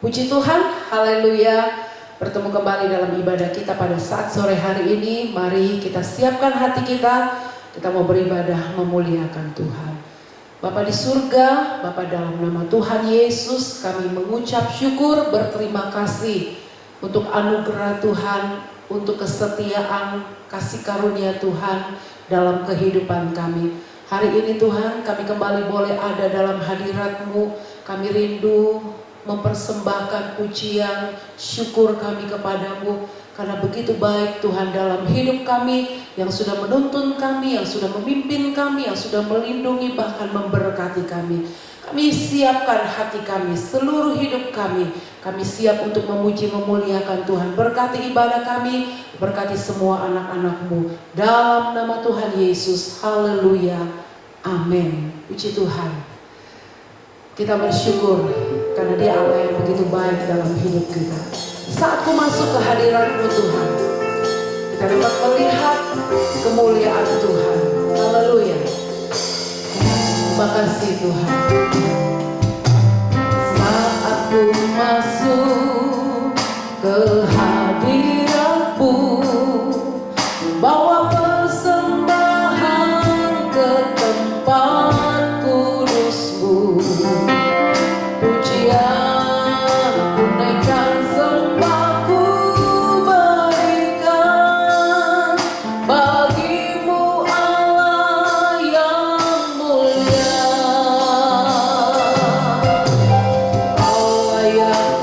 Puji Tuhan, haleluya. Bertemu kembali dalam ibadah kita pada saat sore hari ini. Mari kita siapkan hati kita. Kita mau beribadah memuliakan Tuhan. Bapa di surga, Bapa dalam nama Tuhan Yesus, kami mengucap syukur, berterima kasih untuk anugerah Tuhan, untuk kesetiaan, kasih karunia Tuhan dalam kehidupan kami. Hari ini Tuhan, kami kembali boleh ada dalam hadirat-Mu. Kami rindu mempersembahkan pujian, syukur kami kepadamu, karena begitu baik Tuhan dalam hidup kami, yang sudah menuntun kami, yang sudah memimpin kami, yang sudah melindungi bahkan memberkati kami. Kami siapkan hati kami, seluruh hidup kami siap untuk memuji memuliakan Tuhan. Berkati ibadah kami, berkati semua anak-anak-Mu dalam nama Tuhan Yesus. Haleluya, amin. Puji Tuhan. Kita bersyukur karena Dia Allah yang begitu baik dalam hidup kita. Saat ku masuk ke hadirat-Mu Tuhan, kita dapat melihat kemuliaan Tuhan. Haleluya. Terima kasih Tuhan. Saat ku masuk ke hadirat-Mu, bawa persembahan ke tempat kudus-Mu. Pujian ku naikkan, sembah ku berikan bagi-Mu Allah yang mulia. Kau layak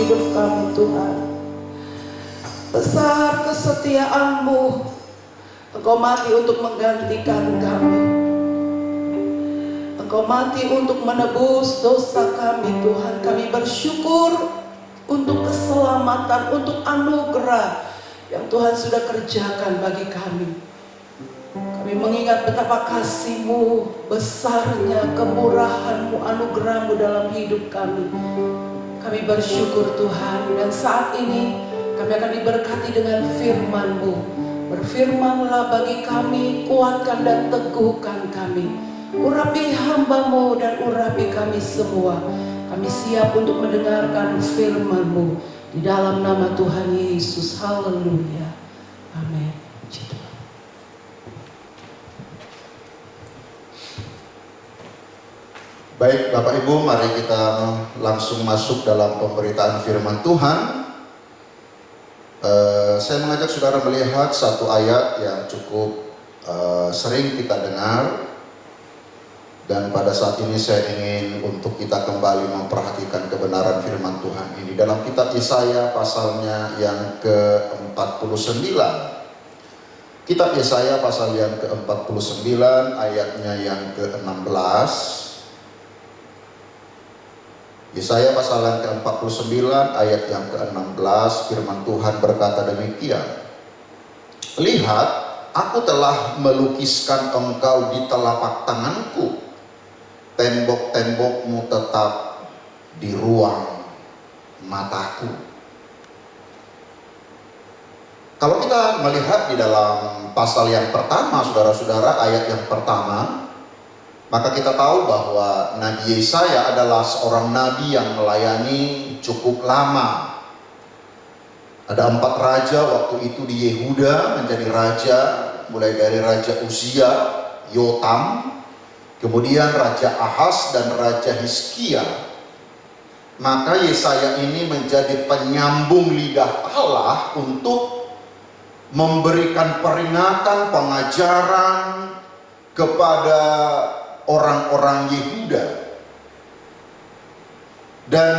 hidup kami Tuhan. Besar kesetiaan-Mu, Engkau mati untuk menggantikan kami. Engkau mati untuk menebus dosa kami Tuhan. Kami bersyukur untuk keselamatan, untuk anugerah yang Tuhan sudah kerjakan bagi kami. Kami mengingat betapa kasih-Mu, besarnya kemurahan-Mu, anugerah-Mu dalam hidup kami. Kami bersyukur Tuhan, dan saat ini kami akan diberkati dengan firman-Mu. Berfirmanlah bagi kami, kuatkan dan teguhkan kami. Urapi hamba-Mu dan urapi kami semua. Kami siap untuk mendengarkan firman-Mu. Di dalam nama Tuhan Yesus, haleluya, amin. Baik Bapak Ibu, mari kita langsung masuk dalam pemberitaan firman Tuhan. Saya mengajak saudara melihat satu ayat yang cukup sering kita dengar. Dan pada saat ini saya ingin untuk kita kembali memperhatikan kebenaran firman Tuhan ini. Dalam kitab Yesaya pasalnya yang ke-49. Kitab Yesaya pasal yang ke-49 ayatnya yang ke-16. Yesaya pasal yang ke-49 ayat yang ke-16, firman Tuhan berkata demikian. Lihat, aku telah melukiskan engkau di telapak tanganku. Tembok-tembokmu tetap di ruang mataku. Kalau kita melihat di dalam pasal yang pertama, saudara-saudara, ayat yang pertama, maka kita tahu bahwa Nabi Yesaya adalah seorang nabi yang melayani cukup lama. Ada 4 raja waktu itu di Yehuda menjadi raja, mulai dari Raja Uzia, Yotam, kemudian Raja Ahaz dan Raja Hizkia. Maka Yesaya ini menjadi penyambung lidah Allah untuk memberikan peringatan, pengajaran kepada orang-orang Yehuda. Dan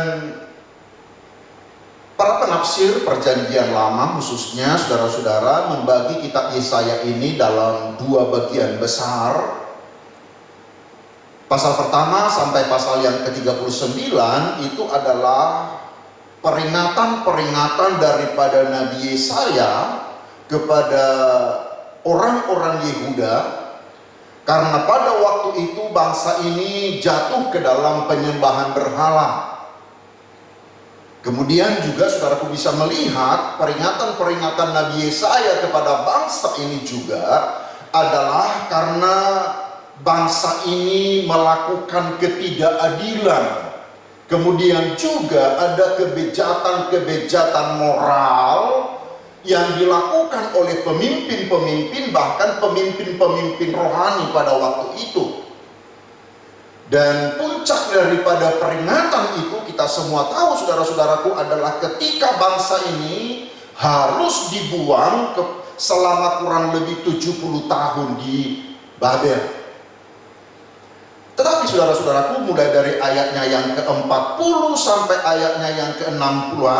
para penafsir perjanjian lama khususnya saudara-saudara membagi kitab Yesaya ini dalam 2 bagian besar. Pasal pertama sampai pasal yang ke-39 itu adalah peringatan-peringatan daripada Nabi Yesaya kepada orang-orang Yehuda. Karena pada waktu itu bangsa ini jatuh ke dalam penyembahan berhala. Kemudian juga saudaraku bisa melihat peringatan-peringatan Nabi Yesaya kepada bangsa ini juga adalah karena bangsa ini melakukan ketidakadilan. Kemudian juga ada kebejatan-kebejatan moral yang dilakukan oleh pemimpin-pemimpin, bahkan pemimpin-pemimpin rohani pada waktu itu. Dan puncak daripada peringatan itu kita semua tahu saudara-saudaraku adalah ketika bangsa ini harus dibuang selama kurang lebih 70 tahun di Babel. Tetapi saudara-saudaraku, mulai dari ayatnya yang ke-40 sampai ayatnya yang ke-66,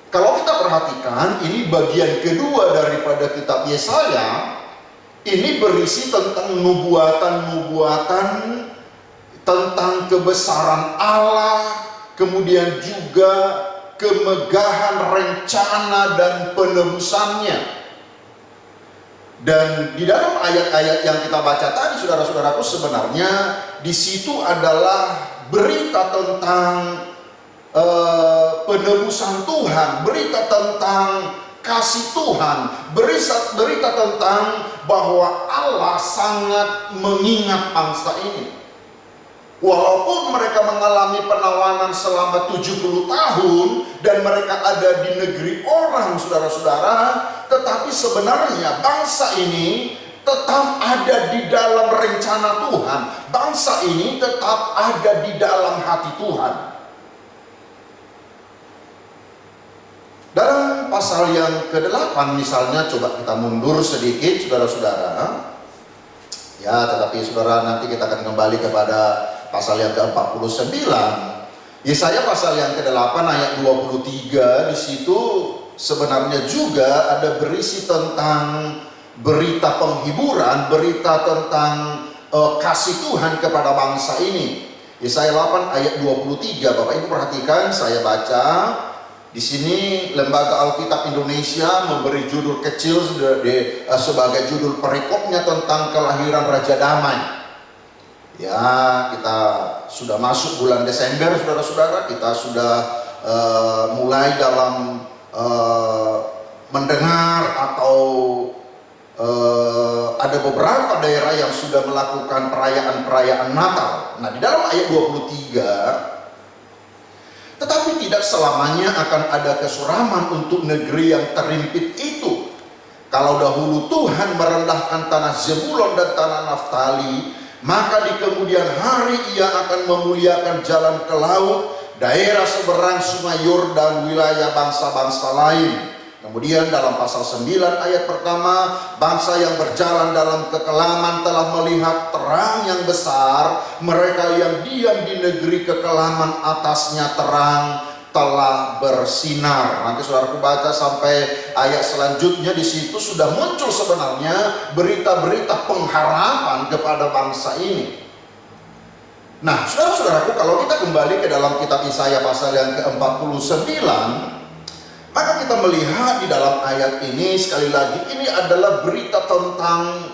kalau kita perhatikan, ini bagian kedua daripada kitab Yesaya. Ini berisi tentang nubuatan-nubuatan tentang kebesaran Allah, kemudian juga kemegahan rencana dan penebusannya. Dan di dalam ayat-ayat yang kita baca tadi, saudara-saudaraku, sebenarnya di situ adalah berita tentang penebusan Tuhan, berita tentang kasih Tuhan, berita tentang bahwa Allah sangat mengingat bangsa ini. Walaupun mereka mengalami penawanan selama 70 tahun dan mereka ada di negeri orang, saudara-saudara, tetapi sebenarnya bangsa ini tetap ada di dalam rencana Tuhan. Bangsa ini tetap ada di dalam hati Tuhan. Dalam pasal yang ke-8 misalnya, coba kita mundur sedikit saudara-saudara. Ya, tetapi saudara nanti kita akan kembali kepada pasal yang ke-49. Yesaya pasal yang ke-8 ayat 23, di situ sebenarnya juga ada berisi tentang berita penghiburan, berita tentang kasih Tuhan kepada bangsa ini. Yesaya 8 ayat 23, Bapak Ibu perhatikan, saya baca. Di sini Lembaga Alkitab Indonesia memberi judul kecil sebagai judul perikopnya tentang kelahiran Raja Damai. Ya, kita sudah masuk bulan Desember, saudara-saudara. Kita sudah mulai dalam mendengar atau ada beberapa daerah yang sudah melakukan perayaan-perayaan Natal. Nah, di dalam ayat 23, tetapi tidak selamanya akan ada kesuraman untuk negeri yang terimpit itu. Kalau dahulu Tuhan merendahkan tanah Zebulon dan tanah Naftali, maka di kemudian hari Ia akan memuliakan jalan ke laut, daerah seberang sungai Yordan, wilayah bangsa-bangsa lain. Kemudian dalam pasal 9 ayat pertama, bangsa yang berjalan dalam kekelaman telah melihat terang yang besar, mereka yang diam di negeri kekelaman atasnya terang telah bersinar. Nanti saudaraku baca sampai ayat selanjutnya, di situ sudah muncul sebenarnya berita-berita pengharapan kepada bangsa ini. Nah, saudara-saudaraku, kalau kita kembali ke dalam kitab Yesaya pasal yang ke-49, maka kita melihat di dalam ayat ini, sekali lagi, ini adalah berita tentang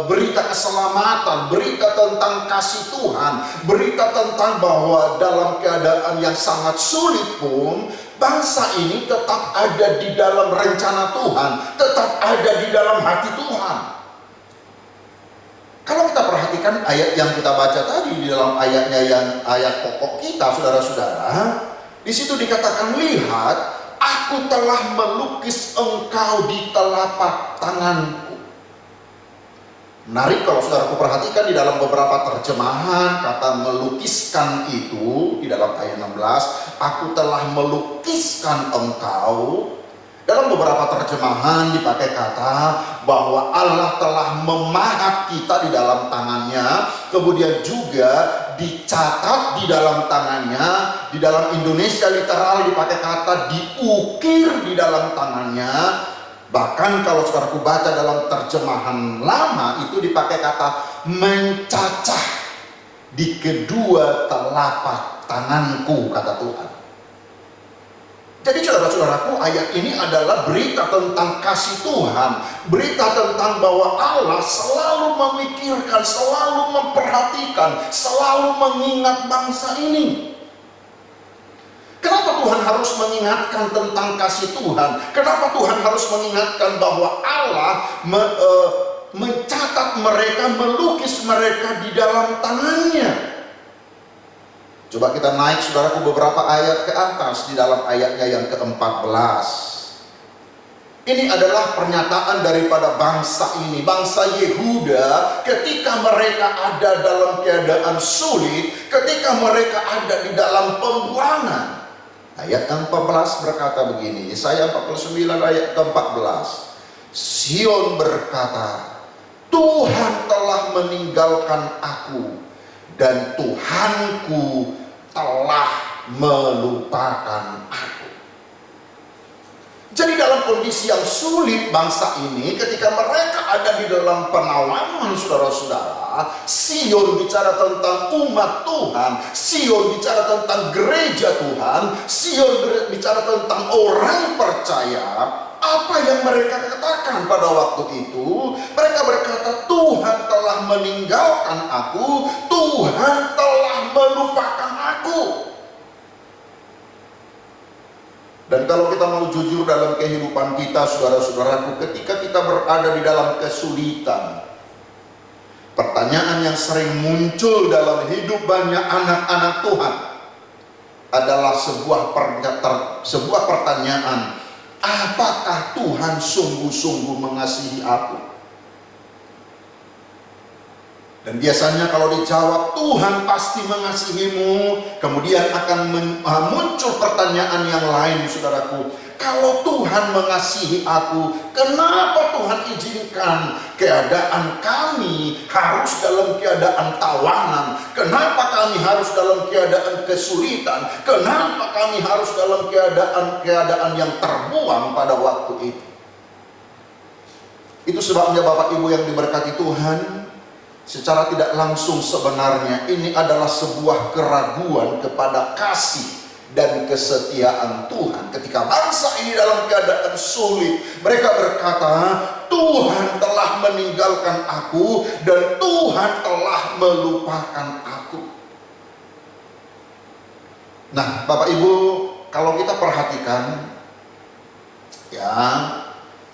berita keselamatan, berita tentang kasih Tuhan, berita tentang bahwa dalam keadaan yang sangat sulit pun, bangsa ini tetap ada di dalam rencana Tuhan, tetap ada di dalam hati Tuhan. Kalau kita perhatikan ayat yang kita baca tadi, di dalam ayatnya yang ayat pokok kita, saudara-saudara, di situ dikatakan, lihat, aku telah melukis engkau di telapak tanganku. Menarik kalau saudaraku perhatikan di dalam beberapa terjemahan, kata melukiskan itu di dalam ayat 16, aku telah melukiskan engkau. Dalam beberapa terjemahan dipakai kata bahwa Allah telah memahat kita di dalam tangannya, kemudian juga dicatat di dalam tangannya. Di dalam Indonesia literal dipakai kata diukir di dalam tangannya. Bahkan kalau saudaraku baca dalam terjemahan lama itu dipakai kata mencacah di kedua telapak tanganku, kata Tuhan. Jadi saudara-saudaraku, ayat ini adalah berita tentang kasih Tuhan, berita tentang bahwa Allah selalu memikirkan, selalu memperhatikan, selalu mengingat bangsa ini. Kenapa Tuhan harus mengingatkan tentang kasih Tuhan? Kenapa Tuhan harus mengingatkan bahwa Allah mencatat mereka, melukis mereka di dalam tangannya? Coba kita naik saudaraku beberapa ayat ke atas, di dalam ayatnya yang ke-14. Ini adalah pernyataan daripada bangsa ini, bangsa Yehuda, ketika mereka ada dalam keadaan sulit, ketika mereka ada di dalam pembuangan. Ayat ke-14 berkata begini, Yesaya 49 ayat ke-14. Sion berkata, Tuhan telah meninggalkan aku, dan Tuhanku telah melupakan aku. Jadi dalam kondisi yang sulit bangsa ini, ketika mereka ada di dalam penawanan, saudara-saudara, Sion bicara tentang umat Tuhan, Sion bicara tentang gereja Tuhan, Sion bicara tentang orang percaya. Apa yang mereka katakan pada waktu itu? Mereka berkata, Tuhan telah meninggalkan aku, Tuhan telah melupakan aku. Dan kalau kita mau jujur dalam kehidupan kita, saudara-saudaraku, ketika kita berada di dalam kesulitan, pertanyaan yang sering muncul dalam hidup banyak anak-anak Tuhan adalah sebuah pertanyaan, apakah Tuhan sungguh-sungguh mengasihi aku? Dan biasanya kalau dijawab Tuhan pasti mengasihimu, kemudian akan muncul pertanyaan yang lain, saudaraku. Kalau Tuhan mengasihi aku, kenapa Tuhan izinkan keadaan kami harus dalam keadaan tawanan? Kenapa kami harus dalam keadaan kesulitan? Kenapa kami harus dalam keadaan yang terbuang pada waktu itu? Itu sebabnya Bapak Ibu yang diberkati Tuhan, secara tidak langsung sebenarnya ini adalah sebuah keraguan kepada kasih dan kesetiaan Tuhan. Ketika bangsa ini dalam keadaan sulit, mereka berkata, Tuhan telah meninggalkan aku dan Tuhan telah melupakan aku. Nah, Bapak Ibu, kalau kita perhatikan, ya,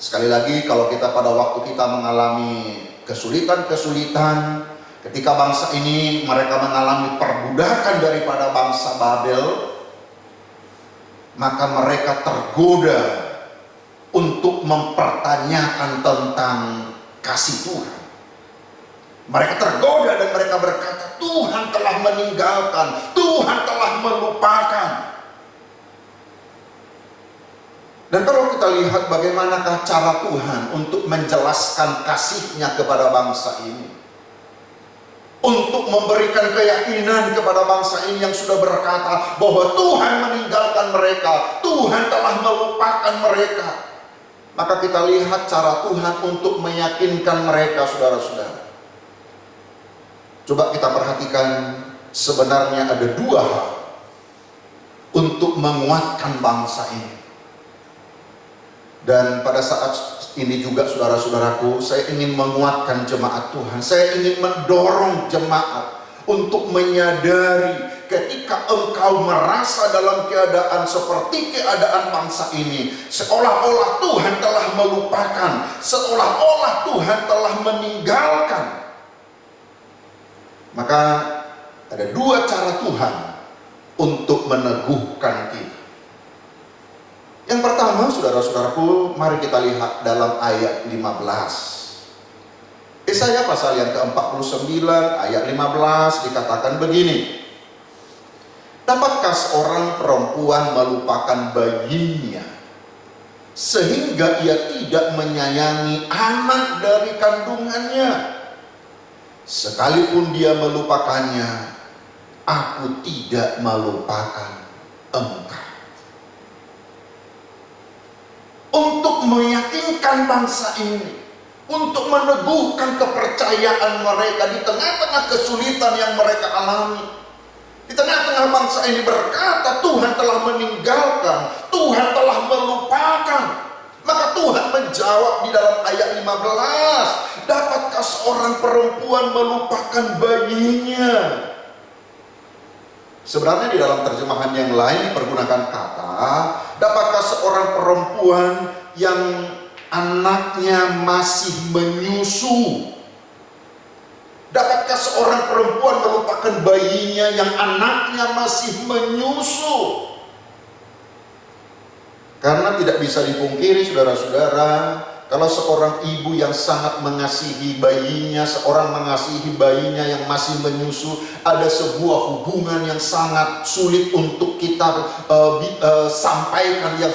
sekali lagi kalau kita pada waktu kita mengalami kesulitan-kesulitan, ketika bangsa ini mereka mengalami perbudakan daripada bangsa Babel, maka mereka tergoda untuk mempertanyakan tentang kasih Tuhan. Mereka tergoda dan mereka berkata, Tuhan telah meninggalkan, Tuhan telah melupakan. Dan kalau kita lihat bagaimanakah cara Tuhan untuk menjelaskan kasih-Nya kepada bangsa ini, untuk memberikan keyakinan kepada bangsa ini yang sudah berkata bahwa Tuhan meninggalkan mereka, Tuhan telah melupakan mereka, maka kita lihat cara Tuhan untuk meyakinkan mereka, saudara-saudara. Coba kita perhatikan, sebenarnya ada dua hal untuk menguatkan bangsa ini. Dan pada saat ini juga saudara-saudaraku, saya ingin menguatkan jemaat Tuhan. Saya ingin mendorong jemaat untuk menyadari ketika engkau merasa dalam keadaan seperti keadaan bangsa ini, seolah-olah Tuhan telah melupakan, seolah-olah Tuhan telah meninggalkan. Maka ada dua cara Tuhan untuk meneguhkan kita. Yang pertama, saudara-saudaraku, mari kita lihat dalam ayat 15. Yesaya pasal yang ke-49 ayat 15 dikatakan begini. Dapatkah seorang perempuan melupakan bayinya sehingga ia tidak menyayangi anak dari kandungannya? Sekalipun dia melupakannya, aku tidak melupakan engkau. Untuk meyakinkan bangsa ini, untuk meneguhkan kepercayaan mereka di tengah-tengah kesulitan yang mereka alami, di tengah-tengah bangsa ini berkata Tuhan telah meninggalkan, Tuhan telah melupakan. Maka Tuhan menjawab di dalam ayat 15, dapatkah seorang perempuan melupakan bayinya? Sebenarnya di dalam terjemahan yang lain dipergunakan kata, dapatkah seorang perempuan yang anaknya masih menyusu? Dapatkah seorang perempuan melupakan bayinya yang anaknya masih menyusu? Karena tidak bisa dipungkiri, saudara-saudara, kalau seorang ibu yang sangat mengasihi bayinya, seorang mengasihi bayinya yang masih menyusu, ada sebuah hubungan yang sangat sulit untuk kita sampaikan, yang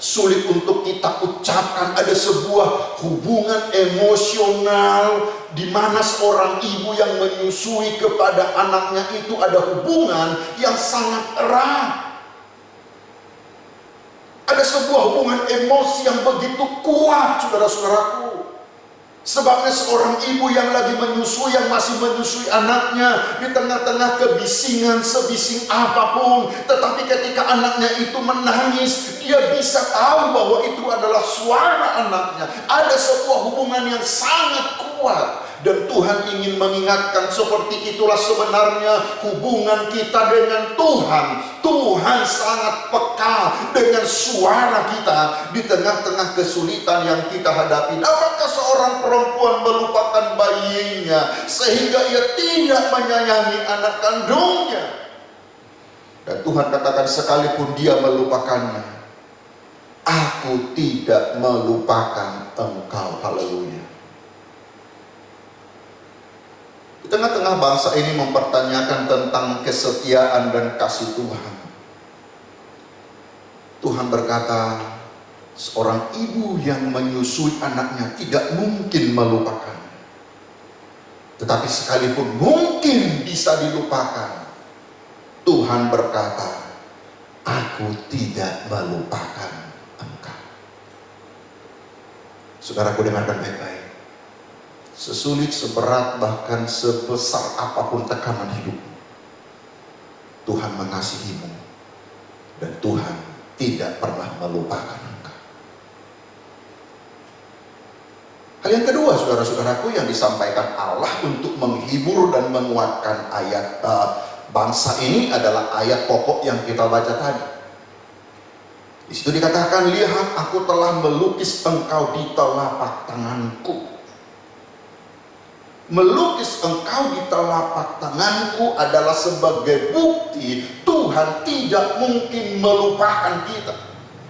sulit untuk kita ucapkan. Ada sebuah hubungan emosional di mana seorang ibu yang menyusui kepada anaknya itu ada hubungan yang sangat erat. Ada sebuah hubungan emosi yang begitu kuat, saudara-saudaraku. Sebabnya seorang ibu yang lagi menyusui, yang masih menyusui anaknya, di tengah-tengah kebisingan sebising apapun, tetapi ketika anaknya itu menangis, dia bisa tahu bahwa itu adalah suara anaknya. Ada sebuah hubungan yang sangat kuat. Dan Tuhan ingin mengingatkan, seperti itulah sebenarnya hubungan kita dengan Tuhan. Tuhan sangat peka dengan suara kita di tengah-tengah kesulitan yang kita hadapi. Dapatkah seorang perempuan melupakan bayinya sehingga ia tidak menyayangi anak kandungnya? Dan Tuhan katakan, sekalipun dia melupakannya, aku tidak melupakan engkau. Haleluya. Di tengah-tengah bangsa ini mempertanyakan tentang kesetiaan dan kasih Tuhan, Tuhan berkata, Seorang ibu yang menyusui anaknya tidak mungkin melupakan. Tetapi sekalipun mungkin bisa dilupakan, Tuhan berkata, aku tidak melupakan engkau. Saudaraku, dengarkan baik-baik. Sesulit, seberat, bahkan sebesar apapun tekanan hidupmu, Tuhan mengasihimu. Dan Tuhan tidak pernah melupakan engkau. Hal yang kedua, saudara-saudaraku, yang disampaikan Allah untuk menghibur dan menguatkan ayat bangsa ini adalah ayat pokok yang kita baca tadi. Di situ dikatakan, lihat aku telah melukis engkau di telapak tanganku. Melukis engkau di telapak tanganku adalah sebagai bukti Tuhan tidak mungkin melupakan kita.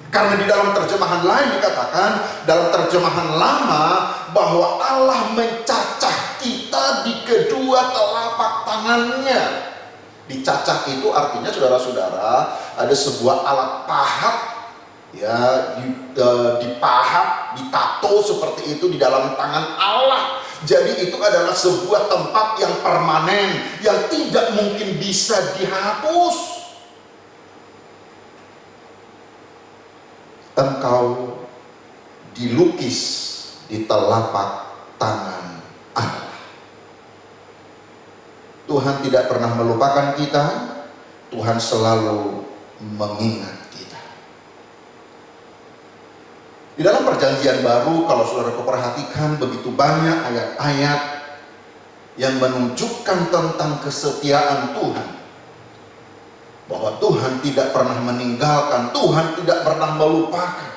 Karena di dalam terjemahan lain dikatakan, dalam terjemahan lama, bahwa Allah mencacah kita di kedua telapak tangannya. Dicacah itu artinya, saudara-saudara, ada sebuah alat pahat, ya, dipahat, ditato seperti itu di dalam tangan Allah. Jadi itu adalah sebuah tempat yang permanen, yang tidak mungkin bisa dihapus. Engkau dilukis di telapak tangan Allah. Tuhan tidak pernah melupakan kita. Tuhan selalu mengingat kita. Di dalam perjanjian baru, kalau saudara perhatikan, begitu banyak ayat-ayat yang menunjukkan tentang kesetiaan Tuhan. Bahwa Tuhan tidak pernah meninggalkan, Tuhan tidak pernah melupakan.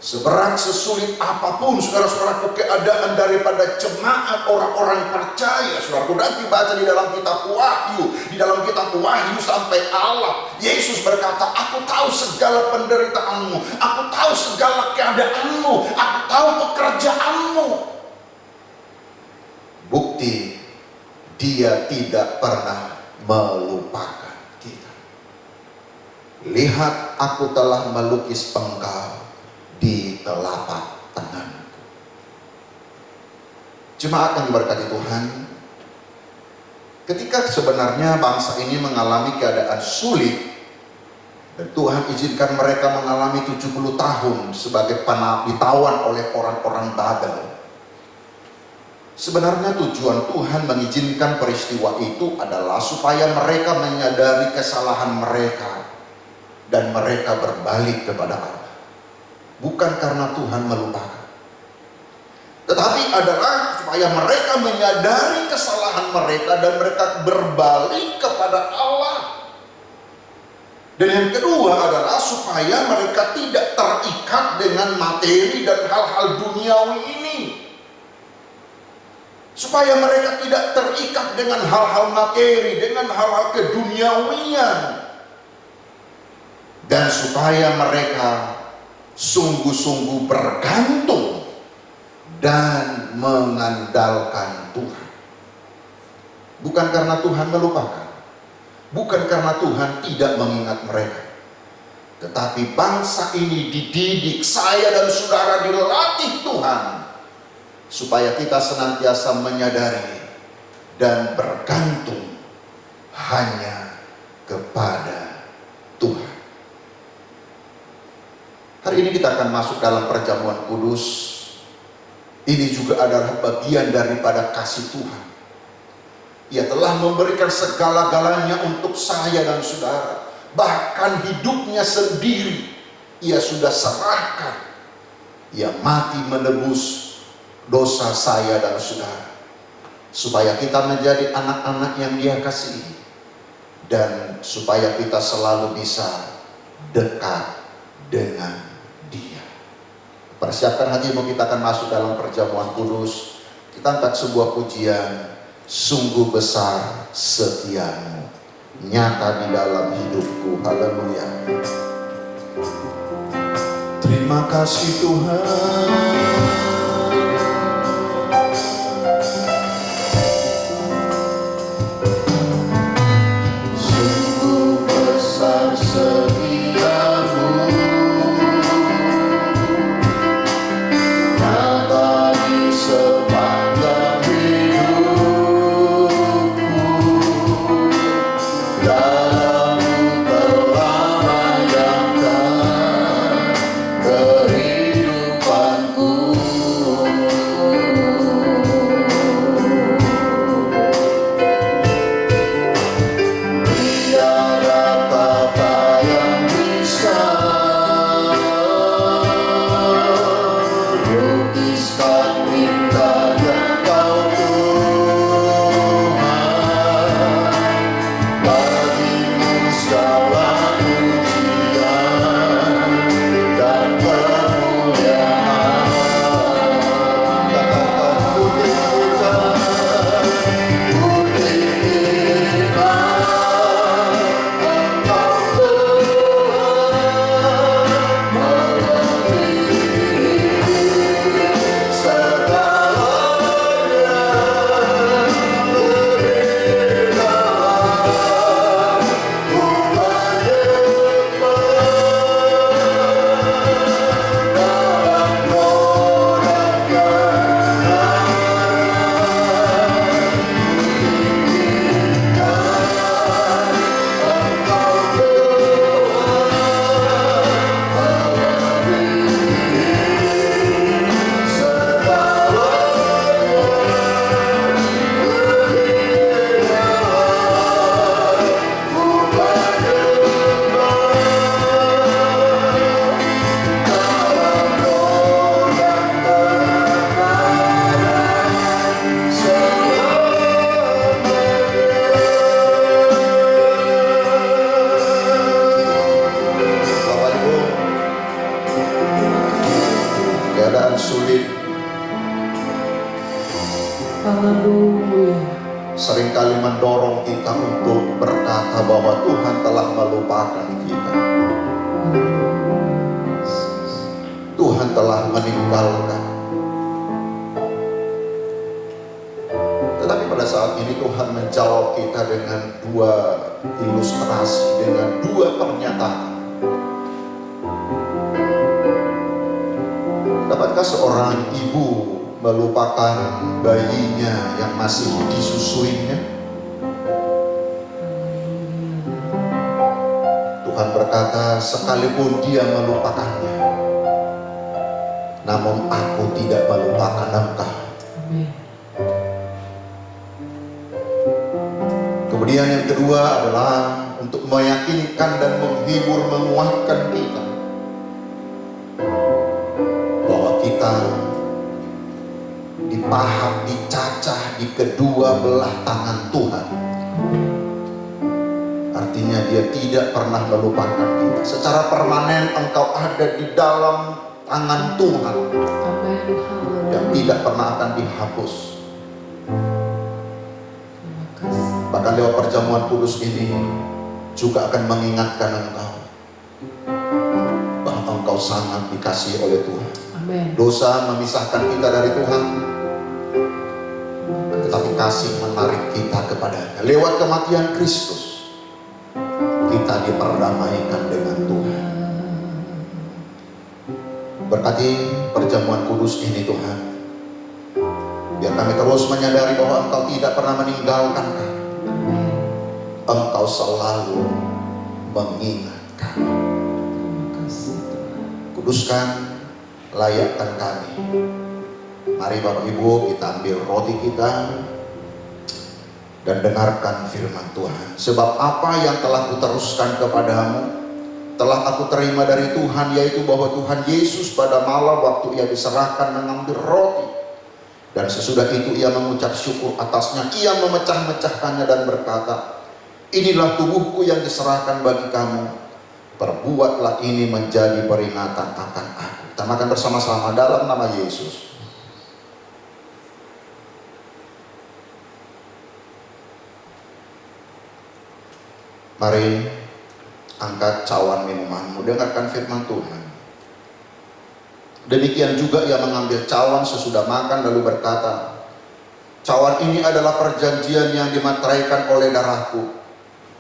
Seberat, sesulit apapun, saudara-saudaraku, keadaan daripada jemaat orang-orang percaya, saudaraku, nanti baca di dalam kitab Wahyu. Di dalam kitab Wahyu sampai Allah, Yesus berkata, aku tahu segala penderitaanmu, aku tahu segala keadaanmu, aku tahu pekerjaanmu. Bukti, Dia tidak pernah melupakan kita. Lihat aku telah melukis engkau di telapak tanganku. Jemaat yang diberkati Tuhan, ketika sebenarnya bangsa ini mengalami keadaan sulit, dan Tuhan izinkan mereka mengalami 70 tahun sebagai ditawan oleh orang-orang Babel. Sebenarnya tujuan Tuhan mengizinkan peristiwa itu adalah supaya mereka menyadari kesalahan mereka dan mereka berbalik kepada Allah. Bukan karena Tuhan melupakan, tetapi adalah supaya mereka menyadari kesalahan mereka dan mereka berbalik kepada Allah. Dan yang kedua adalah supaya mereka tidak terikat dengan materi dan hal-hal duniawi ini. Supaya mereka tidak terikat dengan hal-hal materi, dengan hal-hal keduniawian. Dan supaya mereka sungguh-sungguh bergantung dan mengandalkan Tuhan. Bukan karena Tuhan melupakan, bukan karena Tuhan tidak mengingat mereka, tetapi bangsa ini dididik, saya dan saudara dilatih Tuhan, supaya kita senantiasa menyadari dan bergantung hanya kepada Tuhan. Hari ini kita akan masuk dalam perjamuan kudus. Ini juga adalah bagian daripada kasih Tuhan. Ia telah memberikan segala-galanya untuk saya dan saudara. Bahkan hidupnya sendiri Ia sudah serahkan. Ia mati menebus dosa saya dan saudara, supaya kita menjadi anak-anak yang Dia kasihi, dan supaya kita selalu bisa dekat dengan Dia. Persiapkan hatimu, kita akan masuk dalam perjamuan kudus. Kita angkat sebuah pujian, sungguh besar setiamu, nyata di dalam hidupku. Haleluya. Terima kasih Tuhan. Sungguh besar setiamu, Haleluya. Seringkali mendorong kita untuk berkata bahwa Tuhan telah melupakan kita. Tuhan telah meninggalkan. Tetapi pada saat ini Tuhan menjawab kita dengan dua ilustrasi, dengan dua pernyataan. Dapatkah seorang ibu melupakan bayinya yang masih disusuinya? Tuhan berkata, sekalipun dia melupakannya, namun aku tidak melupakan engkau. Kemudian yang kedua adalah untuk meyakinkan dan menghibur, menguatkan kita bahwa kita dipahat, dicacah di kedua belah tangan Tuhan. Artinya dia tidak pernah melupakan kita. Secara permanen engkau ada di dalam tangan Tuhan yang tidak pernah akan dihapus. Bahkan lewat perjamuan kudus ini juga akan mengingatkan engkau bahwa engkau sangat dikasihi oleh Tuhan. Amen. Dosa memisahkan kita dari Tuhan, tetapi kasih menarik kita kepadanya. Lewat kematian Kristus kita diperdamaikan dengan Tuhan. Berkati perjamuan kudus ini Tuhan, biar kami terus menyadari bahwa engkau tidak pernah meninggalkan kami. Engkau selalu mengingatkan. Kuduskan, layakkan kami. Mari Bapak Ibu kita ambil roti kita dan dengarkan firman Tuhan. Sebab apa yang telah kuteruskan kepadamu telah aku terima dari Tuhan, yaitu bahwa Tuhan Yesus pada malam waktu ia diserahkan mengambil roti, dan sesudah itu ia mengucap syukur atasnya, ia memecah-mecahkannya dan berkata, inilah tubuhku yang diserahkan bagi kamu, perbuatlah ini menjadi peringatan akan aku. Kita makan bersama-sama dalam nama Yesus. Mari angkat cawan minumanmu, dengarkan firman Tuhan. Demikian juga ia mengambil cawan sesudah makan lalu berkata, cawan ini adalah perjanjian yang dimateraikan oleh darahku.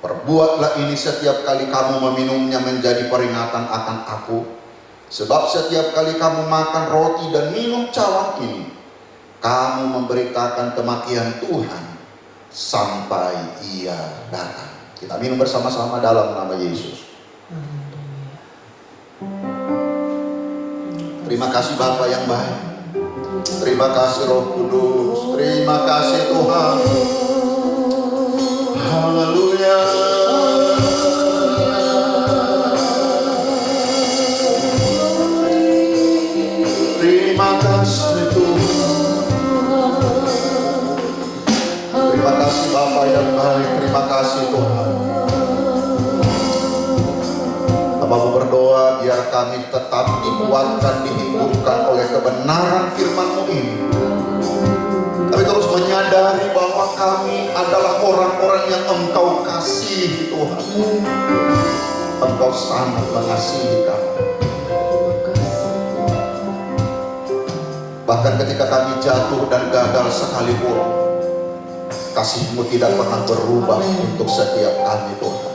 Perbuatlah ini setiap kali kamu meminumnya menjadi peringatan akan aku. Sebab setiap kali kamu makan roti dan minum cawan ini, kamu memberitakan kematian Tuhan sampai ia datang. Kita minum bersama-sama dalam nama Yesus. Terima kasih Bapa yang baik. Terima kasih Roh Kudus. Terima kasih Tuhan. Haleluya. Terima kasih Tuhan. Terima kasih Bapa yang baik. Terima kasih Tuhan. Bapak berdoa biar kami tetap dikuatkan, dihiburkan oleh kebenaran firman-Mu ini. Kami terus menyadari bahwa kami adalah orang-orang yang Engkau kasihi Tuhan. Engkau sangat mengasihi kami. Bahkan ketika kami jatuh dan gagal sekalipun, kasih-Mu tidak pernah berubah untuk setiap kami Tuhan.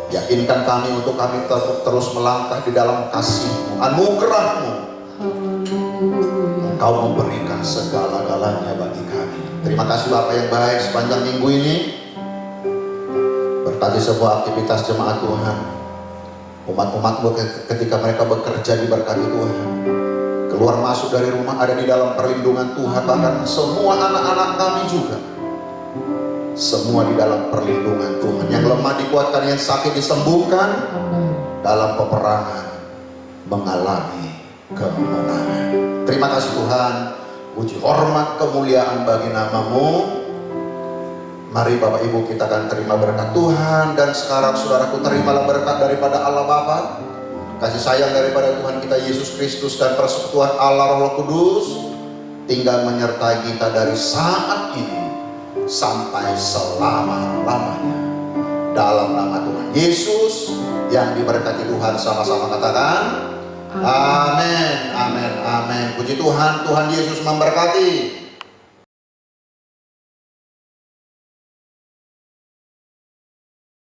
Yakinkan kami untuk kami terus melangkah di dalam kasih-Mu, anugerah-Mu. Engkau memberikan segala-galanya bagi kami. Terima kasih Bapa yang baik sepanjang minggu ini. Berkati sebuah aktivitas jemaat Tuhan. Umat-umat-Mu ketika mereka bekerja diberkati Tuhan. Keluar masuk dari rumah ada di dalam perlindungan Tuhan. Bahkan semua anak-anak kami juga. Semua di dalam perlindungan Tuhan. Yang lemah dikuatkan, yang sakit disembuhkan. Dalam peperangan mengalami kemenangan. Terima kasih Tuhan. Puji hormat kemuliaan bagi nama-Mu. Mari Bapak Ibu kita akan terima berkat Tuhan. Dan sekarang saudaraku, terimalah berkat daripada Allah Bapa, kasih sayang daripada Tuhan kita Yesus Kristus, dan persekutuan Allah Roh Kudus tinggal menyertai kita dari saat ini sampai selama-lamanya. Dalam nama Tuhan Yesus yang diberkati Tuhan, sama-sama katakan amin, amin, amin. Puji Tuhan, Tuhan Yesus memberkati.